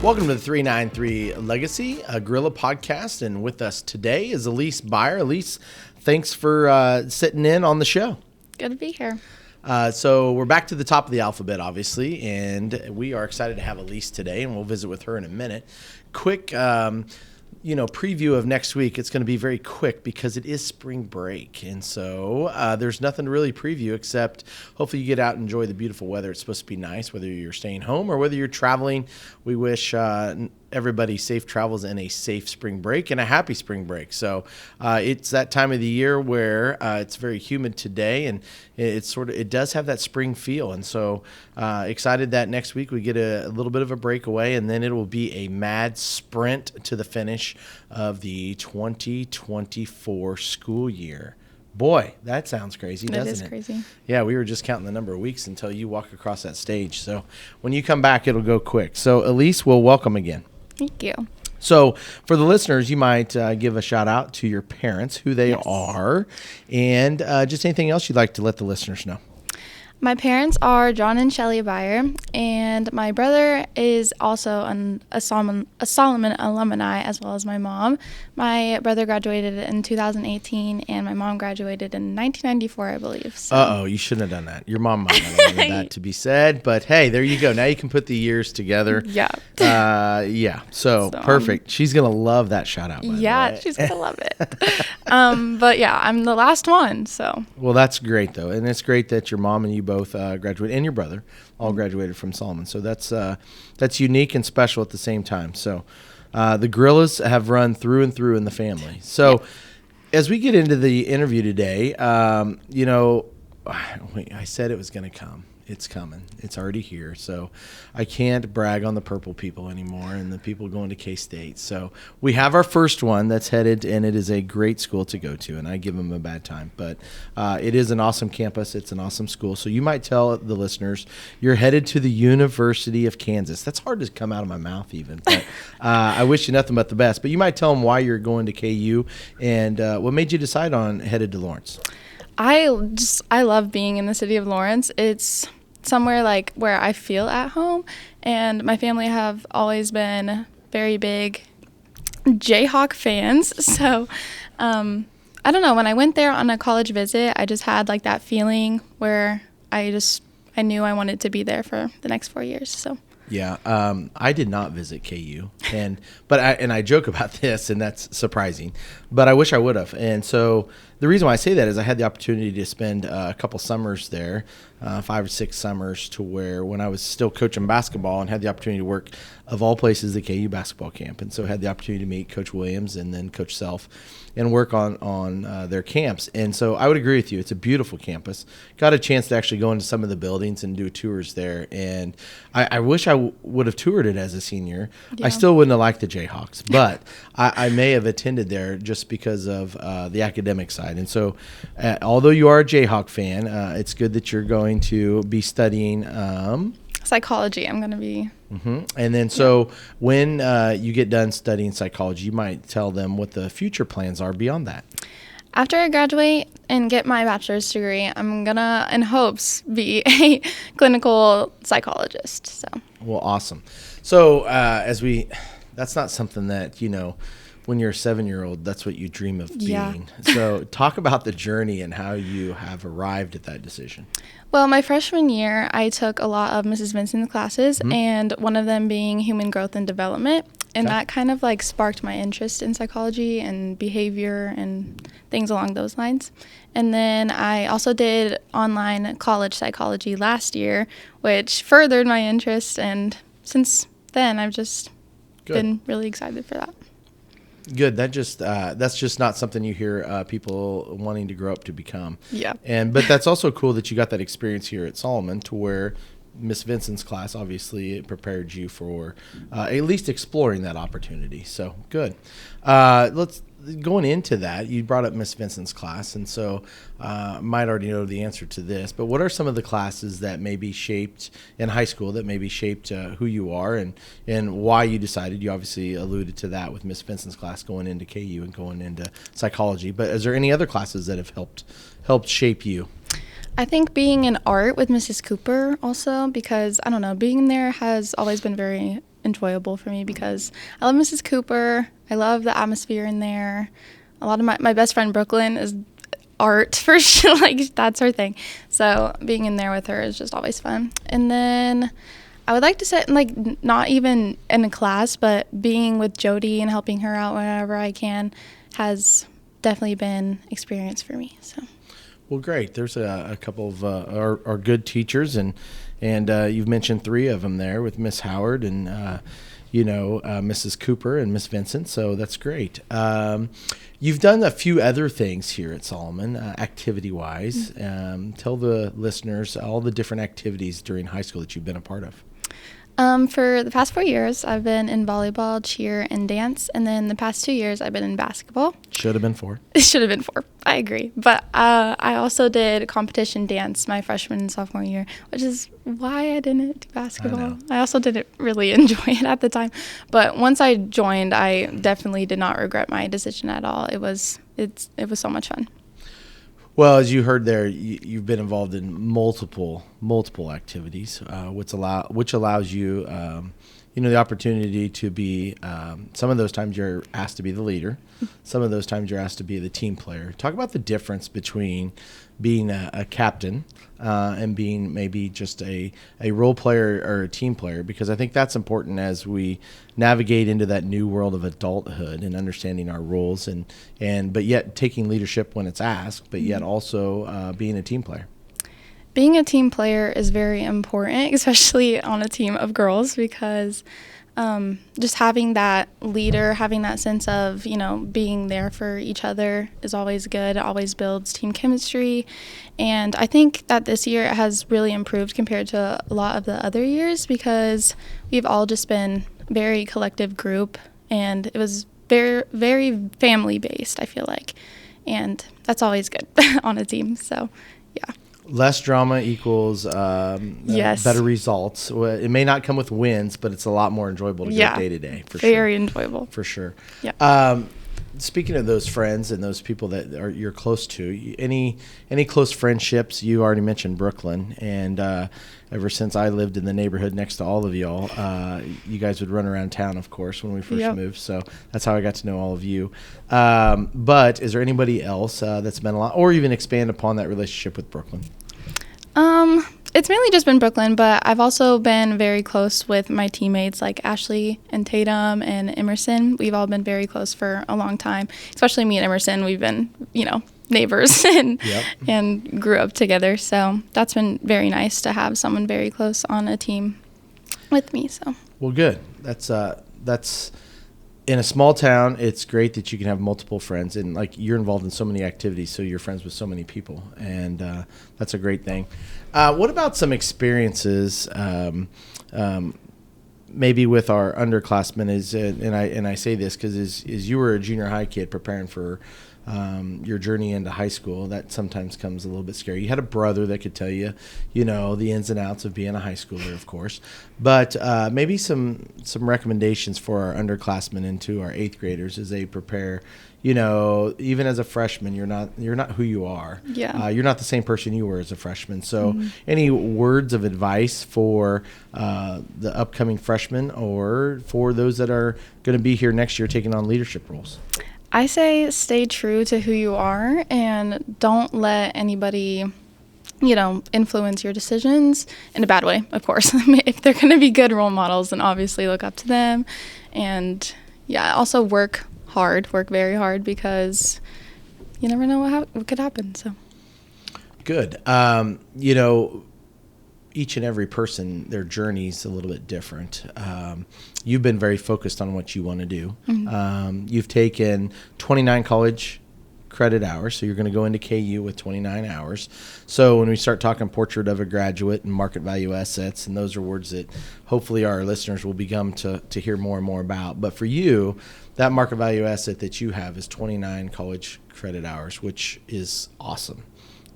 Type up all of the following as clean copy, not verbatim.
Welcome to the 393 Legacy, a Gorilla podcast. And with us today is Elise Baier. Elise, thanks for sitting in on the show. Good to be here. So we're back to the top of the alphabet, obviously, and we are excited to have Elise today, and we'll visit with her in a minute. Quick preview of next week. It's going to be very quick because it is spring break. And so there's nothing to really preview except hopefully you get out and enjoy the beautiful weather. It's supposed to be nice, whether you're staying home or whether you're traveling. We wish everybody safe travels and a safe spring break and a happy spring break. So it's that time of the year where it's very humid today, and it does have that spring feel. And so excited that next week we get a little bit of a breakaway, and then it will be a mad sprint to the finish of the 2024 school year. Boy, that sounds crazy, doesn't it? It is crazy. Yeah, we were just counting the number of weeks until you walk across that stage. So when you come back, it'll go quick. So Elise, we'll welcome again. Thank you. So for the listeners, you might give a shout out to your parents, who they are, and just anything else you'd like to let the listeners know. My parents are John and Shelley Baier, and my brother is also a Solomon alumni, as well as my mom. My brother graduated in 2018, and my mom graduated in 1994, I believe. So. You shouldn't have done that. Your mom might have wanted that to be said, but hey, there you go. Now you can put the years together. Yeah. So perfect. She's going to love that shout out. Yeah, she's going to love it. But yeah, I'm the last one, so. Well, that's great, though. And it's great that your mom and you both graduated, and your brother all graduated from Solomon. So that's unique and special at the same time. So the Gorillas have run through and through in the family. So as we get into the interview today, I said it was going to come. It's coming. It's already here. So I can't brag on the purple people anymore and the people going to K-State. So we have our first one that's headed, and it is a great school to go to, and I give them a bad time. But it is an awesome campus. It's an awesome school. So you might tell the listeners you're headed to the University of Kansas. That's hard to come out of my mouth even. But I wish you nothing but the best. But you might tell them why you're going to KU and what made you decide on headed to Lawrence. I love being in the city of Lawrence. It's somewhere like where I feel at home, and my family have always been very big Jayhawk fans. So I don't know, when I went there on a college visit, I just had like that feeling where I knew I wanted to be there for the next 4 years. So yeah, I did not visit KU, but I joke about this, and that's surprising, but I wish I would have. And so the reason why I say that is I had the opportunity to spend a couple summers there, 5 or 6 summers, to where when I was still coaching basketball and had the opportunity to work, of all places, the KU basketball camp. And so I had the opportunity to meet Coach Williams and then Coach Self and work on their camps. And so I would agree with you. It's a beautiful campus. Got a chance to actually go into some of the buildings and do tours there. And I wish I would have toured it as a senior. Yeah. I still wouldn't have liked the Jayhawks, but I may have attended there just because of the academic side. And so although you are a Jayhawk fan, it's good that you're going to be studying psychology. I'm going to be. Mm-hmm. And then so when you get done studying psychology, you might tell them what the future plans are beyond that. After I graduate and get my bachelor's degree, I'm going to, in hopes, be a clinical psychologist. So. Well, awesome. So that's not something that, when you're a 7-year-old, that's what you dream of being. Yeah. So talk about the journey and how you have arrived at that decision. Well, my freshman year, I took a lot of Mrs. Vincent's classes, and one of them being human growth and development. And that kind of like sparked my interest in psychology and behavior and things along those lines. And then I also did online college psychology last year, which furthered my interest. And since then, I've just been really excited for that. Good. That's just not something you hear people wanting to grow up to become. Yeah. But that's also cool that you got that experience here at Solomon, to where Miss Vincent's class, obviously, it prepared you for at least exploring that opportunity. So good. Going into that, you brought up Miss Vincent's class, and so might already know the answer to this, but what are some of the classes that maybe shaped in high school, that maybe shaped who you are and why you decided? You obviously alluded to that with Miss Vincent's class going into KU and going into psychology, but is there any other classes that have helped shape you? I think being in art with Mrs. Cooper also, because, I don't know, being there has always been very enjoyable for me because I love Mrs. Cooper. I love the atmosphere in there. A lot of my best friend Brooklyn is art for sure. Like, that's her thing. So being in there with her is just always fun. And then I would like to sit, like, not even in a class, but being with Jody and helping her out whenever I can has definitely been experience for me. So. Well, great. There's a couple of our good teachers, and you've mentioned 3 of them there with Miss Howard and Mrs. Cooper and Miss Vincent. So that's great. You've done a few other things here at Solomon, activity-wise. Tell the listeners all the different activities during high school that you've been a part of. For the past 4 years, I've been in volleyball, cheer, and dance. And then the past 2 years, I've been in basketball. Should have been 4. It should have been 4. I agree. But I also did competition dance my freshman and sophomore year, which is why I didn't do basketball. I also didn't really enjoy it at the time. But once I joined, I definitely did not regret my decision at all. It was so much fun. Well, as you heard there, you've been involved in multiple activities, which allows you, the opportunity to be. Some of those times you're asked to be the leader. Some of those times you're asked to be the team player. Talk about the difference between being a captain and being maybe just a role player or a team player, because I think that's important as we navigate into that new world of adulthood and understanding our roles but yet taking leadership when it's asked, but yet also being a team player. Being a team player is very important, especially on a team of girls, because just having that leader, having that sense of, being there for each other is always good. It always builds team chemistry. And I think that this year it has really improved compared to a lot of the other years because we've all just been a very collective group, and it was very, very family-based, I feel like. And that's always good on a team. So, yeah. Less drama equals yes. better results. It may not come with wins, but it's a lot more enjoyable to go day to day. For sure. Very enjoyable. For sure. Yeah. Speaking of those friends and those people that you're close to, any close friendships? You already mentioned Brooklyn, and ever since I lived in the neighborhood next to all of y'all, you guys would run around town, of course, when we first moved. So that's how I got to know all of you. But is there anybody else that's been a lot, or even expand upon that relationship with Brooklyn? It's mainly just been Brooklyn, but I've also been very close with my teammates like Ashley and Tatum and Emerson. We've all been very close for a long time, especially me and Emerson. We've been, neighbors and grew up together. So that's been very nice to have someone very close on a team with me. So. Well, good. That's in a small town, it's great that you can have multiple friends, and like you're involved in so many activities, so you're friends with so many people, and that's a great thing. What about some experiences, maybe with our underclassmen? And I say this because as you were a junior high kid preparing for your journey into high school, that sometimes comes a little bit scary. You had a brother that could tell you, the ins and outs of being a high schooler, of course. But maybe some recommendations for our underclassmen into our 8th graders as they prepare. Even as a freshman, you're not who you are. Yeah. You're not the same person you were as a freshman. So any words of advice for the upcoming freshmen or for those that are going to be here next year taking on leadership roles? I say stay true to who you are and don't let anybody, influence your decisions in a bad way, of course. If they're going to be good role models, then obviously look up to them. And, also work very hard because you never know what could happen. So good. Each and every person, their journey's a little bit different. You've been very focused on what you want to do. Mm-hmm. You've taken 29 college credit hours, so you're going to go into KU with 29 hours. So when we start talking portrait of a graduate and market value assets, and those are words that hopefully our listeners will become to hear more and more about. But for you, that market value asset that you have is 29 college credit hours, which is awesome.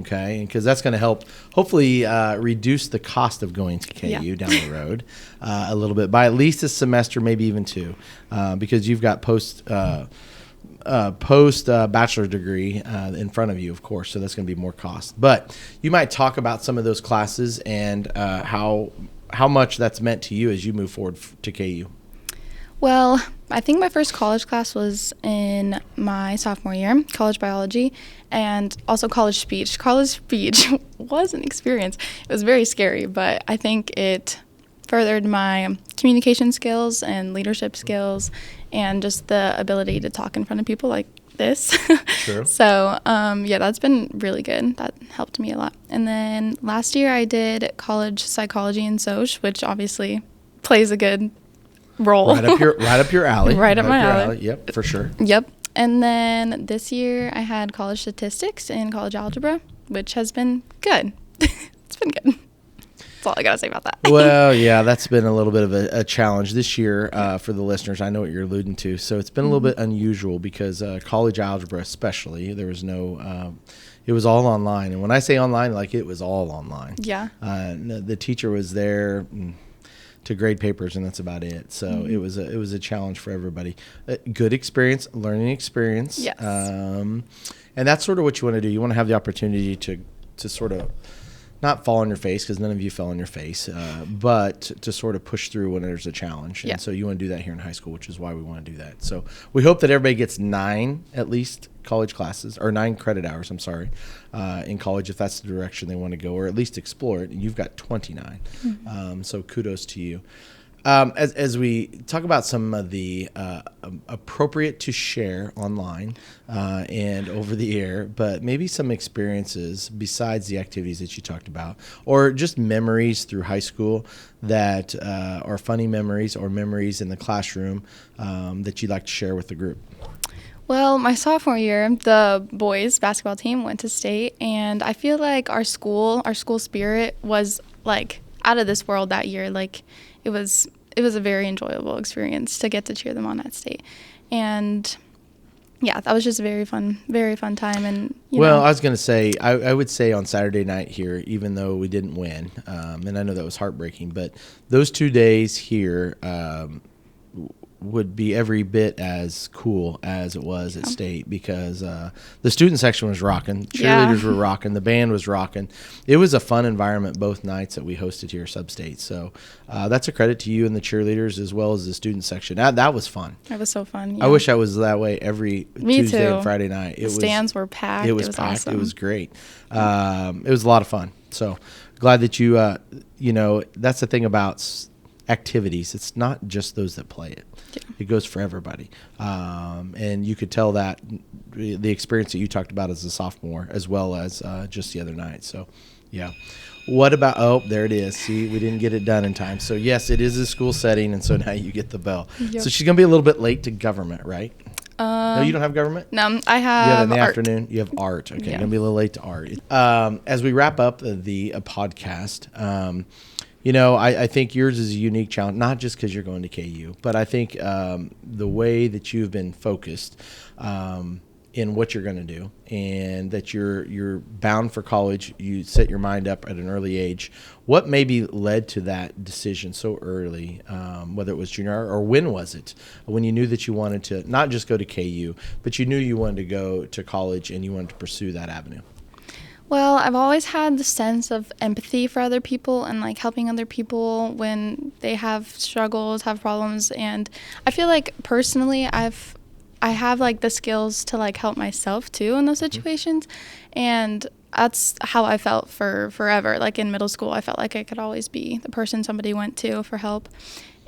Okay, because that's going to help hopefully reduce the cost of going to KU down the road a little bit by at least a semester, maybe even 2, because you've got post bachelor's degree in front of you, of course, so that's going to be more cost. But you might talk about some of those classes and how much that's meant to you as you move forward to KU. Well, I think my first college class was in my sophomore year, college biology, and also college speech. College speech was an experience. It was very scary, but I think it furthered my communication skills and leadership skills and just the ability to talk in front of people like this. True. So, yeah, that's been really good. That helped me a lot. And then last year I did college psychology and soc, which obviously plays a good role. Right up your alley. Right up my alley. Yep, for sure. Yep. And then this year I had college statistics and college algebra, which has been good. It's been good. That's all I got to say about that. Well, yeah, that's been a little bit of a challenge this year for the listeners. I know what you're alluding to. So it's been a little bit unusual because college algebra especially, there was no it was all online. And when I say online, like it was all online. Yeah. The teacher was there to grade papers, and that's about it. So it was a challenge for everybody. Good experience, learning experience. Yes. And that's sort of what you want to do. You want to have the opportunity to sort of not fall on your face, because none of you fell on your face, but to sort of push through when there's a challenge. Yeah. And so you want to do that here in high school, which is why we want to do that. So we hope that everybody gets 9 at least college classes, or 9 credit hours, in college, if that's the direction they want to go, or at least explore it. And you've got 29. So kudos to you. As we talk about some of the appropriate to share online and over the air, but maybe some experiences besides the activities that you talked about, or just memories through high school that are funny memories or memories in the classroom that you'd like to share with the group. Well, my sophomore year, the boys basketball team went to state, and I feel like our school spirit was like out of this world that year. Like it was a very enjoyable experience to get to cheer them on at state. And yeah, that was just a very fun time. And I was going to say, I would say on Saturday night here, even though we didn't win, and I know that was heartbreaking, but those 2 days here would be every bit as cool as it was at state, because the student section was rocking, cheerleaders were rocking, the band was rocking. It was a fun environment both nights that we hosted here at Substate. So that's a credit to you and the cheerleaders as well as the student section. That was fun. It was so fun. Yeah. I wish I was that way every Tuesday and Friday night. The stands were packed. It was packed. Awesome. It was great. It was a lot of fun. So glad that you that's the thing about activities. It's not just those that play it. Yeah. It goes for everybody. And you could tell that the experience that you talked about as a sophomore, as well as just the other night. So, yeah. What about, there it is. See, we didn't get it done in time. So, yes, it is a school setting, and so now you get the bell. Yep. So she's going to be a little bit late to government, right? No, you don't have government? No, I have You have in the art. afternoon? You have art. Okay, Yeah. going to be a little late to art. As we wrap up the podcast, I think yours is a unique challenge, not just because you're going to KU, but I think the way that you've been focused in what you're going to do, and that you're bound for college. You set your mind up at an early age. What maybe led to that decision so early, whether it was junior, or when was it, when you knew that you wanted to not just go to KU, but you knew you wanted to go to college and you wanted to pursue that avenue? Well, I've always had the sense of empathy for other people and like helping other people when they have struggles, have problems, and I feel like personally I have like the skills to like help myself too in those situations, and that's how I felt for forever. Like in middle school, I felt like I could always be the person somebody went to for help,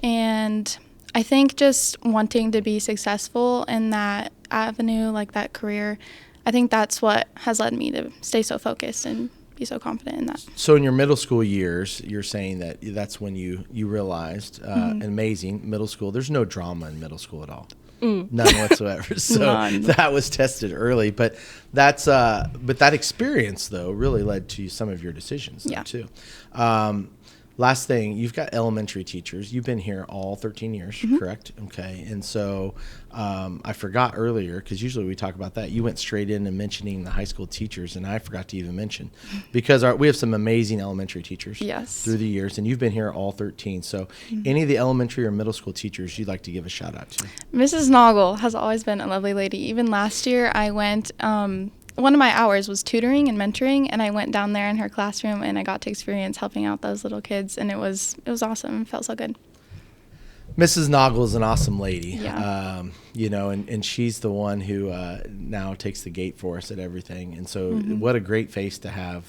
and I think just wanting to be successful in that avenue, like that career, I think that's what has led me to stay so focused and be so confident in that. So in your middle school years, you're saying that that's when you realized, amazing, middle school, there's no drama in middle school at all. None whatsoever. So None. That was tested early. But but that experience, though, really led to some of your decisions, though, too. Last thing, you've got elementary teachers. You've been here all 13 years, correct? Okay. And so I forgot earlier, because usually we talk about that. You went straight in and mentioning the high school teachers, and I forgot to even mention, because we have some amazing elementary teachers through the years, and you've been here all 13. So any of the elementary or middle school teachers you'd like to give a shout out to? Mrs. Noggle has always been a lovely lady. Even last year I went, one of my hours was tutoring and mentoring, and I went down there in her classroom and I got to experience helping out those little kids, and it was awesome. It felt so good. Mrs. Noggle is an awesome lady. Yeah. And she's the one who now takes the gate for us at everything. And so what a great face to have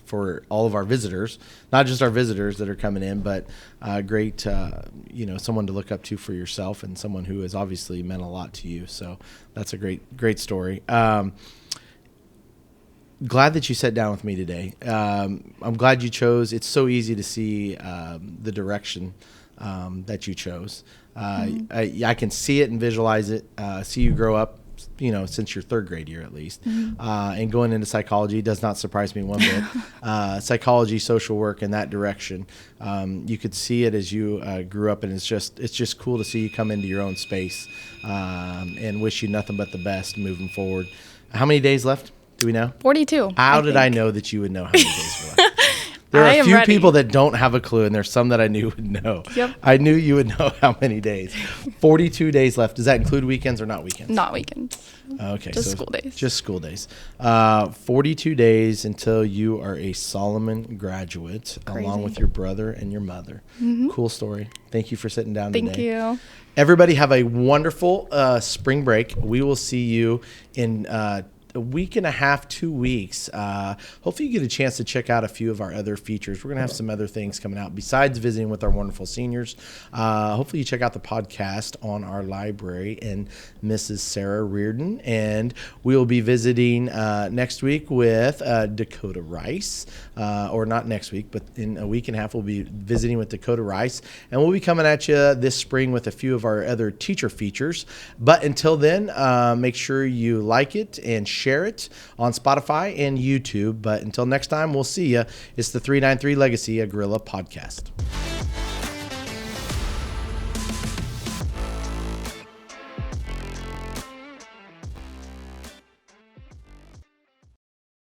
for all of our visitors, not just our visitors that are coming in, but great, someone to look up to for yourself and someone who has obviously meant a lot to you. So that's a great story. Glad that you sat down with me today. I'm glad you chose. It's so easy to see the direction that you chose. I can see it and visualize it, see you grow up, since your third grade year at least. And going into psychology does not surprise me one bit. Psychology, social work, in that direction. You could see it as you grew up, and it's just cool to see you come into your own space, and wish you nothing but the best moving forward. How many days left? Do we know? 42. How did I know that you would know how many days were left? There are a few people that don't have a clue, and there's some that I knew would know. Yep. I knew you would know how many days. 42 days left. Does that include weekends or not weekends? Not weekends. Okay. Just school days. Just school days. 42 days until you are a Solomon graduate, along with your brother and your mother. Cool story. Thank you for sitting down today. Thank you. Everybody have a wonderful spring break. We will see you in a week and a half, 2 weeks. Hopefully you get a chance to check out a few of our other features. We're going to have some other things coming out besides visiting with our wonderful seniors. Hopefully you check out the podcast on our library and Mrs. Sarah Reardon. And we'll be visiting next week with Dakota Rice. Or not next week, but in a week and a half we'll be visiting with Dakota Rice. And we'll be coming at you this spring with a few of our other teacher features. But until then, make sure you like it and share it on Spotify and YouTube. But until next time, we'll see you. It's the 393 Legacy, a Gorilla podcast.